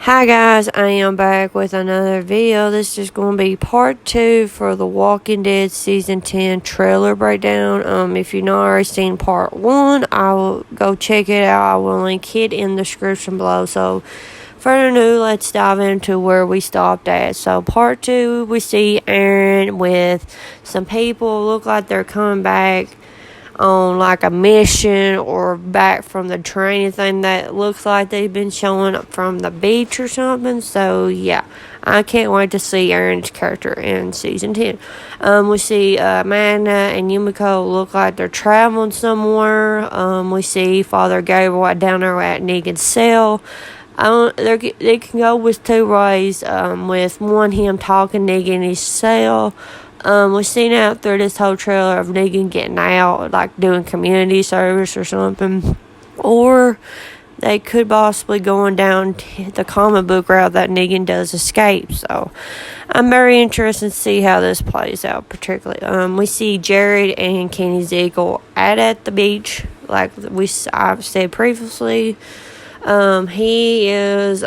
Hi guys, I am back with another video. This is going to be part 2 for The Walking Dead Season 10 trailer breakdown. If you've not already seen part 1, I will go check it out. I will link it in the description below. So, further ado, let's dive into where we stopped at. So, part 2, we see Aaron with some people. Look like they're coming back on like a mission or back from the training thing that looks like they've been showing up from the beach or something. So yeah, I can't wait to see Aaron's character in season 10. We see Magna and Yumiko look like they're traveling somewhere. We see Father Gabriel down there at Negan's cell. They can go with two ways. With one, him talking Negan in his cell. We've seen out through this whole trailer of Negan getting out, like doing community service or something. Or they could possibly going down the comic book route that Negan does escape. So I'm very interested to see how this plays out, particularly. We see Jared and Kenny Ziegel at the beach, like I've said previously. He is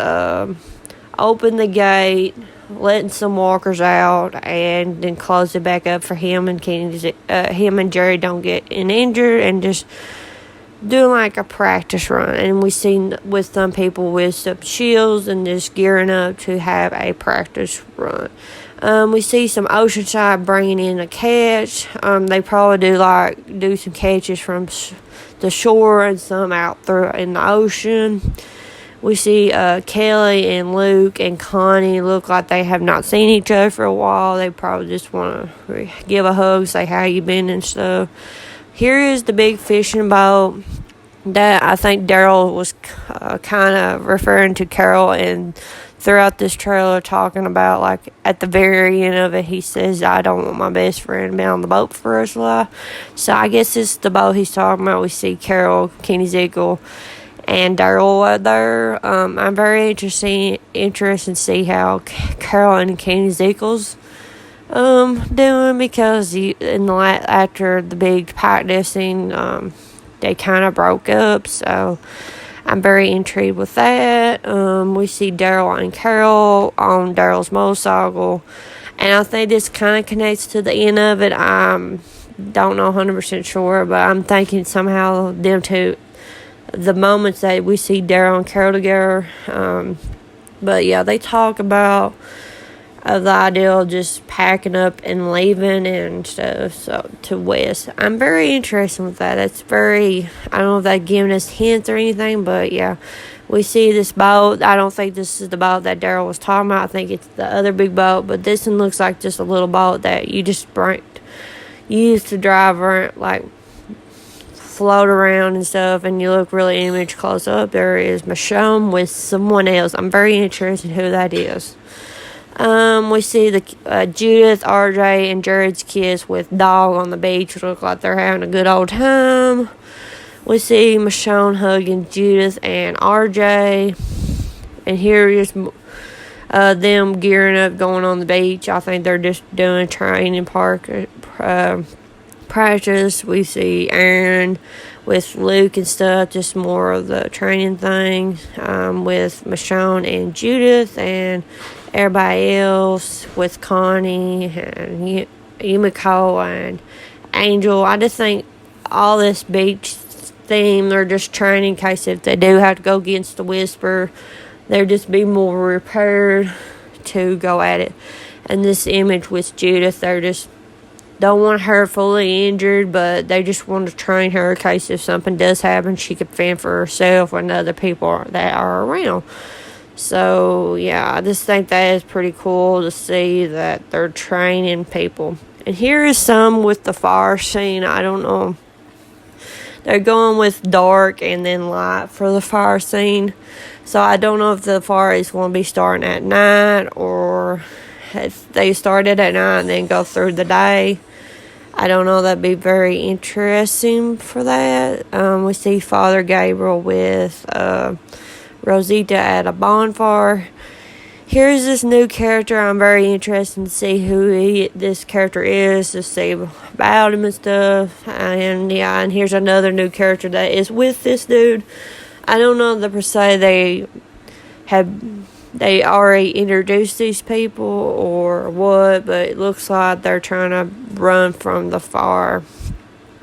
open the gate, letting some walkers out, and then close it back up for him and him and Jerry don't get injured, and just doing like a practice run. And we seen with some people with some shields and just gearing up to have a practice run. We see some Oceanside bringing in a catch. They probably do some catches from the shore and some out there in the ocean. We see Kelly and Luke and Connie look like they have not seen each other for a while. They probably just want to give a hug, say how you been and stuff. Here is the big fishing boat that I think Daryl was kind of referring to Carol, and throughout this trailer talking about, like, at the very end of it, he says, I don't want my best friend to be on the boat for us. So I guess this is the boat he's talking about. We see Carol, Kenny Ziegel, and Daryl there. I'm very interested to see how Carol and Kenny Ziegel's doing, because after the big practicing, they kind of broke up. So I'm very intrigued with that. We see Daryl and Carol on Daryl's motorcycle, and I think this kind of connects to the end of it. I don't know 100% sure, but I'm thinking somehow them two, the moments that we see Daryl and Carol together. But yeah, they talk about the idea of just packing up and leaving and stuff, so to West. I'm very interested with that. It's very, I don't know if they're giving us hints or anything, but yeah, we see this boat. I don't think this is the boat that Daryl was talking about. I think it's the other big boat, but this one looks like just a little boat that you just use to drive around, like float around and stuff, and you look really image close up. There is Michonne with someone else. I'm very interested who that is. We see the Judith, RJ, and Jared's kids with Dog on the beach. Look like they're having a good old time. We see Michonne hugging Judith and RJ, and here is them gearing up, going on the beach. I think they're just doing training practice. We see Aaron with Luke and stuff, just more of the training thing, with Michonne and Judith, and everybody else with Connie and Yumiko and Angel. I just think all this beach theme, they're just training in case if they do have to go against the Whisper, they'll just be more prepared to go at it. And this image with Judith, they're just don't want her fully injured, but they just want to train her in case if something does happen, she could fend for herself and other people that are around. So, yeah, I just think that is pretty cool to see that they're training people. And here is some with the fire scene. I don't know. They're going with dark and then light for the fire scene. So, I don't know if the fire is going to be starting at night, or if they started at night and then go through the day. I don't know. That'd be very interesting for that. We see Father Gabriel with Rosita at a bonfire. Here's this new character. I'm very interested to see who this character is, to see about him and stuff. And yeah, and here's another new character that is with this dude. I don't know the per se they have they already introduced these people or what, but it looks like they're trying to run from the fire.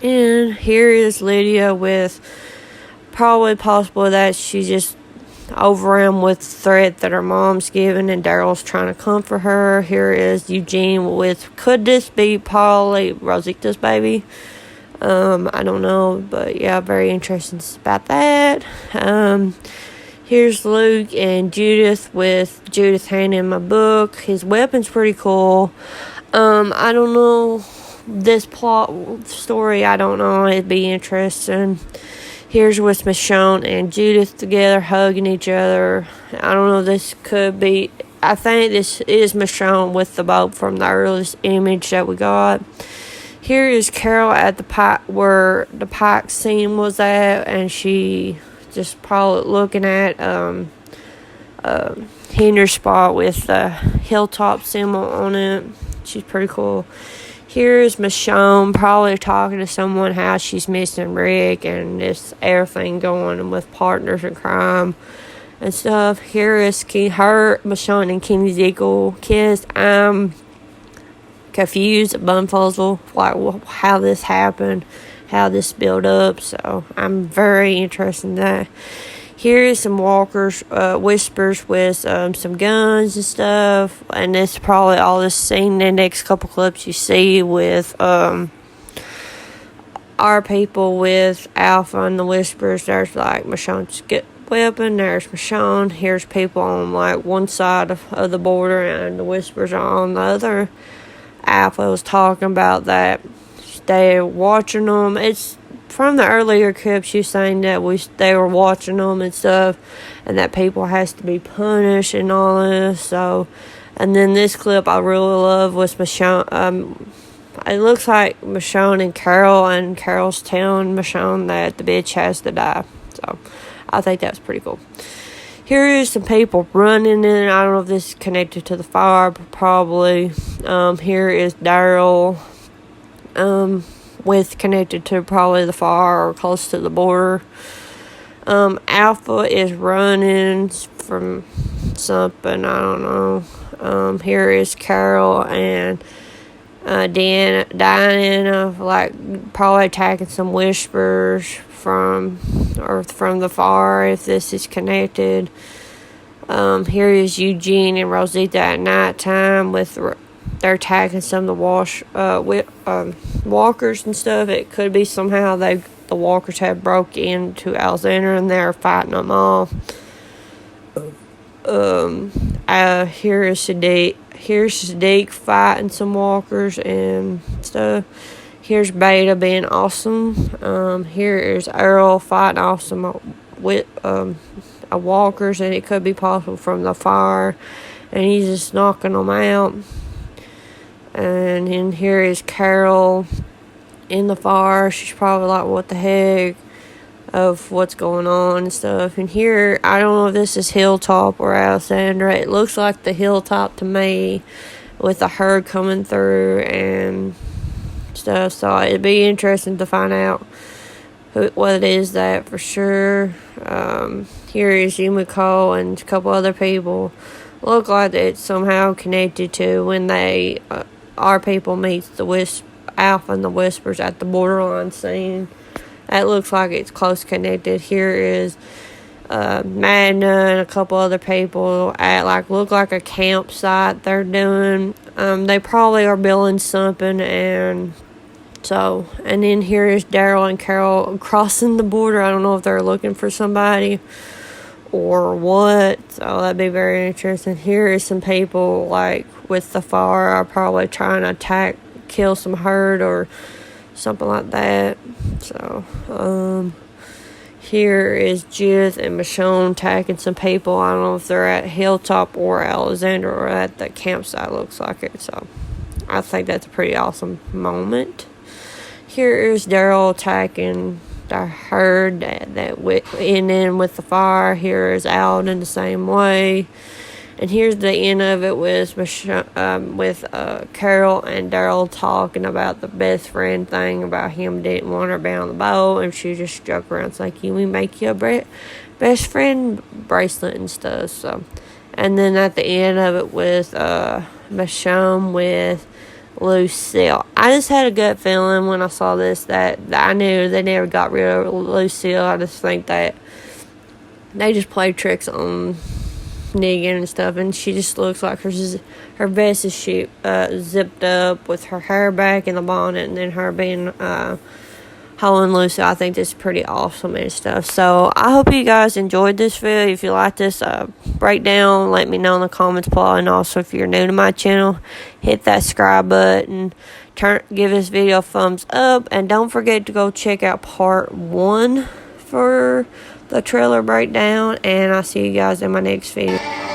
And here is Lydia with probably possible that she's just overwhelmed with the threat that her mom's giving, and Daryl's trying to comfort her. Here is Eugene with, could this be Polly Rosita's baby? I don't know, but yeah, very interesting about that. Here's Luke and Judith with Judith handing him a book. His weapon's pretty cool. I don't know this plot story. I don't know. It'd be interesting. Here's with Michonne and Judith together hugging each other. I don't know. This could be. I think this is Michonne with the boat from the earliest image that we got. Here is Carol at the pike where the pike scene was at, and she just probably looking at hinder spot with the hilltop symbol on it. She's pretty cool. Here's Michonne probably talking to someone how she's missing Rick and this everything going with partners in crime and stuff. Here is Michonne and Kenny Ziegel kiss. I'm confused, bumfuzzled, like how this happened, how this built up. So I'm very interested in that. Here is some walkers, whispers with some guns and stuff, and that's probably all this scene. The next couple clips you see with our people with Alpha and the whispers. There's like Michonne's weapon. There's Michonne. Here's people on like one side of the border, and the whispers are on the other. Alpha was talking about that they're watching them. It's from the earlier clips. She's saying that they were watching them and stuff, and that people has to be punished and all this. So, and then this clip I really love was Michonne. It looks like Michonne and Carol's telling Michonne that the bitch has to die. So, I think that's pretty cool. Here is some people running in. I don't know if this is connected to the fire, but probably. Here is Daryl. With connected to probably the fire or close to the border. Alpha is running from something, I don't know. Here is Carol and Diana, like probably attacking some whispers from the fire, if this is connected. Here is Eugene and Rosita at nighttime with they're attacking some of the walkers and stuff. It could be somehow the walkers have broke into Alexandra and they're fighting them off. Here is Sadiq. Here's Sadiq fighting some walkers and stuff. Here's Beta being awesome. Here is Earl fighting off some walkers, and it could be possible from the fire, and he's just knocking them out. And then here is Carol in the fire. She's probably like, what the heck of what's going on and stuff. And here, I don't know if this is Hilltop or Alexandra. It looks like the Hilltop to me with the herd coming through and stuff. So it'd be interesting to find out what it is that for sure. Here is Yumiko and a couple other people. Look like it's somehow connected to when our people meets the Alpha and the Whispers at the borderline scene. That looks like it's close connected. Here is Magna and a couple other people at look like a campsite they're doing. They probably are building something, and then here is Daryl and Carol crossing the border. I don't know if they're looking for somebody or what, so that'd be very interesting. Here is some people like with the fire are probably trying to kill some herd or something like that. So here is Judith and Michonne attacking some people. I don't know if they're at Hilltop or Alexandra or at the campsite, looks like it. So I think that's a pretty awesome moment. Here is Daryl attacking the herd that went in with the fire. Here is Al in the same way. And here's the end of it with Carol and Daryl talking about the best friend thing, about him didn't want her to be on the boat, and she just joke around. It's like, can we make you a best friend bracelet and stuff? So And then at the end of it with Michonne with Lucille. I just had a gut feeling when I saw this that I knew they never got rid of Lucille. I just think that they just played tricks on Negan and stuff, and she just looks like her vest is zipped up with her hair back in the bonnet, and then her being holding Lucille. I think this is pretty awesome and stuff. So I hope you guys enjoyed this video. If you like this breakdown, let me know in the comments below. And also, if you're new to my channel, hit that subscribe button. Give this video a thumbs up, and don't forget to go check out part 1 for the trailer breakdown. And I'll see you guys in my next video.